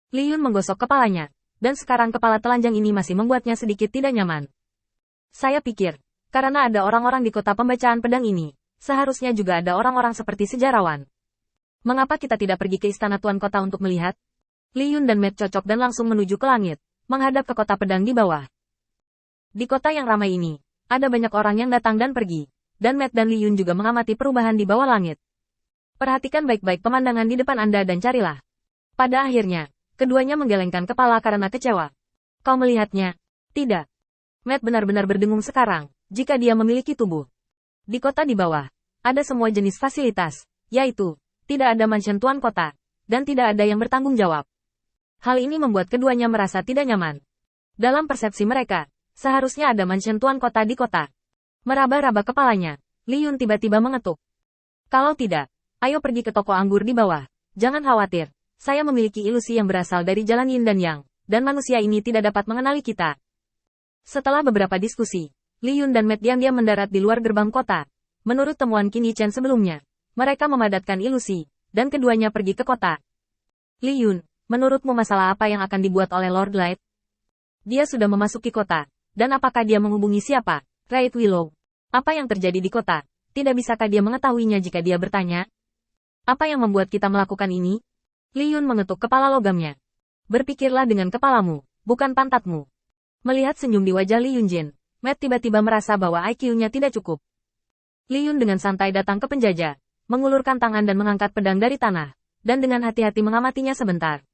Li Yun menggosok kepalanya, dan sekarang kepala telanjang ini masih membuatnya sedikit tidak nyaman. Saya pikir, karena ada orang-orang di kota pembacaan pedang ini, seharusnya juga ada orang-orang seperti sejarawan. Mengapa kita tidak pergi ke istana tuan kota untuk melihat? Li Yun dan Matt cocok dan langsung menuju ke langit, menghadap ke kota pedang di bawah. Di kota yang ramai ini, ada banyak orang yang datang dan pergi, dan Matt dan Li Yun juga mengamati perubahan di bawah langit. Perhatikan baik-baik pemandangan di depan Anda dan carilah. Pada akhirnya, keduanya menggelengkan kepala karena kecewa. Kau melihatnya? Tidak. Matt benar-benar berdengung sekarang, jika dia memiliki tubuh. Di kota di bawah, ada semua jenis fasilitas, yaitu, tidak ada mansion tuan kota, dan tidak ada yang bertanggung jawab. Hal ini membuat keduanya merasa tidak nyaman. Dalam persepsi mereka, seharusnya ada mansion tuan kota di kota. Meraba-raba kepalanya, Li Yun tiba-tiba mengetuk. Kalau tidak, ayo pergi ke toko anggur di bawah. Jangan khawatir. Saya memiliki ilusi yang berasal dari jalan Yin dan Yang, dan manusia ini tidak dapat mengenali kita. Setelah beberapa diskusi, Li Yun dan Matt diam-diam mendarat di luar gerbang kota. Menurut temuan Qin Yichen sebelumnya, mereka memadatkan ilusi, dan keduanya pergi ke kota. Li Yun, menurutmu masalah apa yang akan dibuat oleh Lord Light? Dia sudah memasuki kota, dan apakah dia menghubungi siapa? Raid Willow. Apa yang terjadi di kota? Tidak bisakah dia mengetahuinya jika dia bertanya? Apa yang membuat kita melakukan ini? Li Yun mengetuk kepala logamnya. Berpikirlah dengan kepalamu, bukan pantatmu. Melihat senyum di wajah Li Yunjin, Matt tiba-tiba merasa bahwa IQ-nya tidak cukup. Li Yun dengan santai datang ke penjajah, mengulurkan tangan dan mengangkat pedang dari tanah, dan dengan hati-hati mengamatinya sebentar.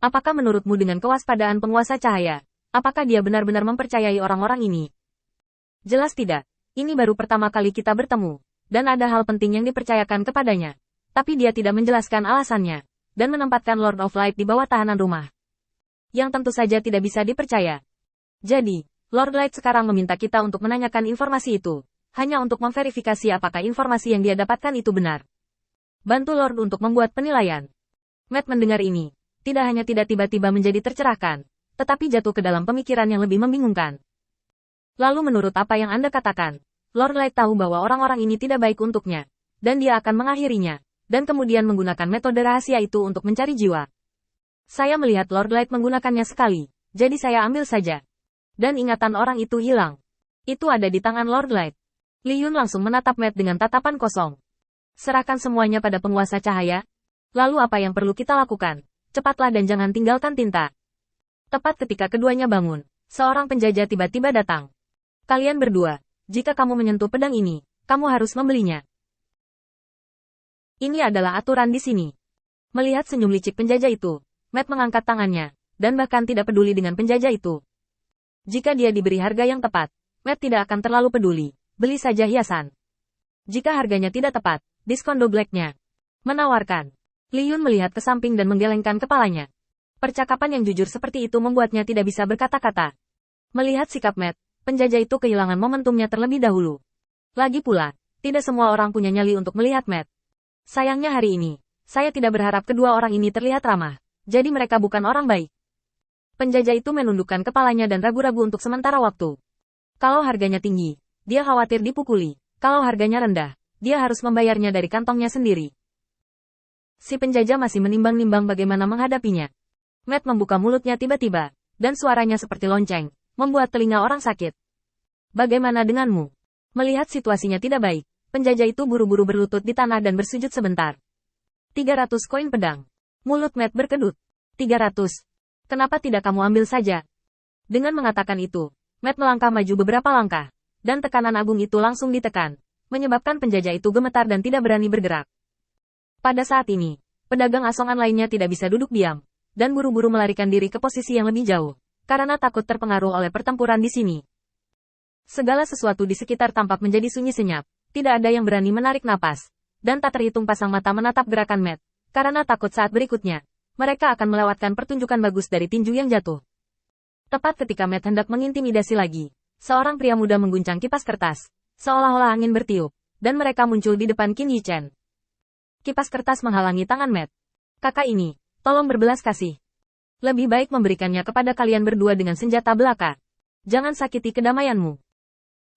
Apakah menurutmu dengan kewaspadaan penguasa cahaya, apakah dia benar-benar mempercayai orang-orang ini? Jelas tidak. Ini baru pertama kali kita bertemu, dan ada hal penting yang dipercayakan kepadanya. Tapi dia tidak menjelaskan alasannya, dan menempatkan Lord of Light di bawah tahanan rumah. Yang tentu saja tidak bisa dipercaya. Jadi, Lord Light sekarang meminta kita untuk menanyakan informasi itu, hanya untuk memverifikasi apakah informasi yang dia dapatkan itu benar. Bantu Lord untuk membuat penilaian. Matt mendengar ini, tidak hanya tidak tiba-tiba menjadi tercerahkan, tetapi jatuh ke dalam pemikiran yang lebih membingungkan. Lalu menurut apa yang Anda katakan, Lord Light tahu bahwa orang-orang ini tidak baik untuknya, dan dia akan mengakhirinya, dan kemudian menggunakan metode rahasia itu untuk mencari jiwa. Saya melihat Lord Light menggunakannya sekali, jadi saya ambil saja. Dan ingatan orang itu hilang. Itu ada di tangan Lord Light. Li Yun langsung menatap Matt dengan tatapan kosong. Serahkan semuanya pada penguasa cahaya. Lalu apa yang perlu kita lakukan? Cepatlah dan jangan tinggalkan tinta. Tepat ketika keduanya bangun, seorang penjajah tiba-tiba datang. Kalian berdua, jika kamu menyentuh pedang ini, kamu harus membelinya. Ini adalah aturan di sini. Melihat senyum licik penjajah itu, Matt mengangkat tangannya, dan bahkan tidak peduli dengan penjajah itu. Jika dia diberi harga yang tepat, Matt tidak akan terlalu peduli, beli saja hiasan. Jika harganya tidak tepat, diskon double-nya. Menawarkan. Li Yun melihat ke samping dan menggelengkan kepalanya. Percakapan yang jujur seperti itu membuatnya tidak bisa berkata-kata. Melihat sikap Matt, penjajah itu kehilangan momentumnya terlebih dahulu. Lagi pula, tidak semua orang punya nyali untuk melihat Matt. Sayangnya hari ini, saya tidak berharap kedua orang ini terlihat ramah, jadi mereka bukan orang baik. Penjajah itu menundukkan kepalanya dan ragu-ragu untuk sementara waktu. Kalau harganya tinggi, dia khawatir dipukuli. Kalau harganya rendah, dia harus membayarnya dari kantongnya sendiri. Si penjajah masih menimbang-nimbang bagaimana menghadapinya. Matt membuka mulutnya tiba-tiba, dan suaranya seperti lonceng, membuat telinga orang sakit. Bagaimana denganmu? Melihat situasinya tidak baik, penjajah itu buru-buru berlutut di tanah dan bersujud sebentar. 300 koin pedang. Mulut Matt berkedut. 300. Kenapa tidak kamu ambil saja? Dengan mengatakan itu, Matt melangkah maju beberapa langkah, dan tekanan agung itu langsung ditekan, menyebabkan penjajah itu gemetar dan tidak berani bergerak. Pada saat ini, pedagang asongan lainnya tidak bisa duduk diam, dan buru-buru melarikan diri ke posisi yang lebih jauh, karena takut terpengaruh oleh pertempuran di sini. Segala sesuatu di sekitar tampak menjadi sunyi senyap. Tidak ada yang berani menarik napas, dan tak terhitung pasang mata menatap gerakan Matt, karena takut saat berikutnya, mereka akan melewatkan pertunjukan bagus dari tinju yang jatuh. Tepat ketika Matt hendak mengintimidasi lagi, seorang pria muda mengguncang kipas kertas, seolah-olah angin bertiup, dan mereka muncul di depan Qin Yichen. Kipas kertas menghalangi tangan Matt. Kakak ini, tolong berbelas kasih. Lebih baik memberikannya kepada kalian berdua dengan senjata belaka. Jangan sakiti kedamaianmu.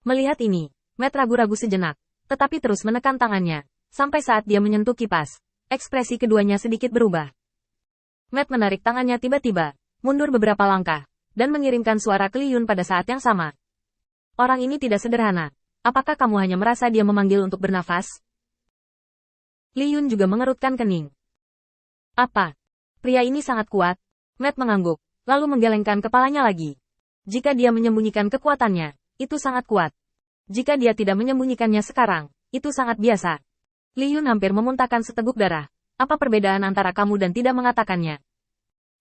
Melihat ini, Matt ragu-ragu sejenak, tetapi terus menekan tangannya, sampai saat dia menyentuh kipas, ekspresi keduanya sedikit berubah. Matt menarik tangannya tiba-tiba, mundur beberapa langkah, dan mengirimkan suara ke Li Yun pada saat yang sama. Orang ini tidak sederhana. Apakah kamu hanya merasa dia memanggil untuk bernafas? Li Yun juga mengerutkan kening. Apa? Pria ini sangat kuat. Matt mengangguk, lalu menggelengkan kepalanya lagi. Jika dia menyembunyikan kekuatannya, itu sangat kuat. Jika dia tidak menyembunyikannya sekarang, itu sangat biasa. Li Yun hampir memuntahkan seteguk darah. Apa perbedaan antara kamu dan tidak mengatakannya?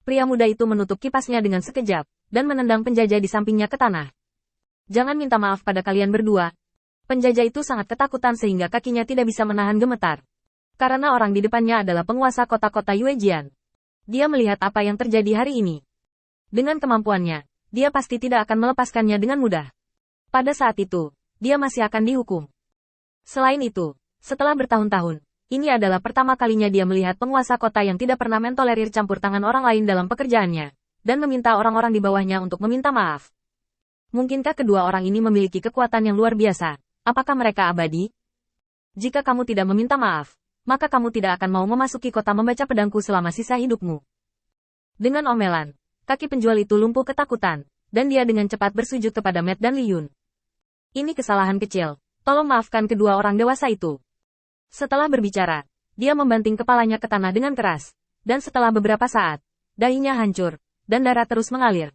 Pria muda itu menutup kipasnya dengan sekejap, dan menendang penjajah di sampingnya ke tanah. Jangan minta maaf pada kalian berdua. Penjajah itu sangat ketakutan sehingga kakinya tidak bisa menahan gemetar. Karena orang di depannya adalah penguasa kota-kota Yuejian. Dia melihat apa yang terjadi hari ini. Dengan kemampuannya, dia pasti tidak akan melepaskannya dengan mudah. Pada saat itu, dia masih akan dihukum. Selain itu, setelah bertahun-tahun, ini adalah pertama kalinya dia melihat penguasa kota yang tidak pernah mentolerir campur tangan orang lain dalam pekerjaannya, dan meminta orang-orang di bawahnya untuk meminta maaf. Mungkinkah kedua orang ini memiliki kekuatan yang luar biasa? Apakah mereka abadi? Jika kamu tidak meminta maaf, maka kamu tidak akan mau memasuki kota membaca pedangku selama sisa hidupmu. Dengan omelan, kaki penjual itu lumpuh ketakutan, dan dia dengan cepat bersujud kepada Matt dan Li Yun. Ini kesalahan kecil, tolong maafkan kedua orang dewasa itu. Setelah berbicara, dia membanting kepalanya ke tanah dengan keras, dan setelah beberapa saat, dahinya hancur, dan darah terus mengalir.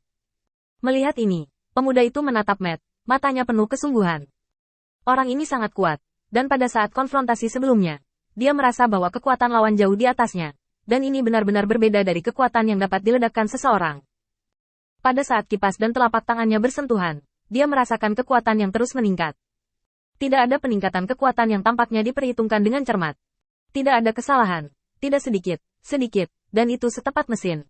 Melihat ini, pemuda itu menatap Matt, matanya penuh kesungguhan. Orang ini sangat kuat, dan pada saat konfrontasi sebelumnya, dia merasa bahwa kekuatan lawan jauh di atasnya, dan ini benar-benar berbeda dari kekuatan yang dapat diledakkan seseorang. Pada saat kipas dan telapak tangannya bersentuhan, dia merasakan kekuatan yang terus meningkat. Tidak ada peningkatan kekuatan yang tampaknya diperhitungkan dengan cermat. Tidak ada kesalahan, tidak sedikit, dan itu setepat mesin.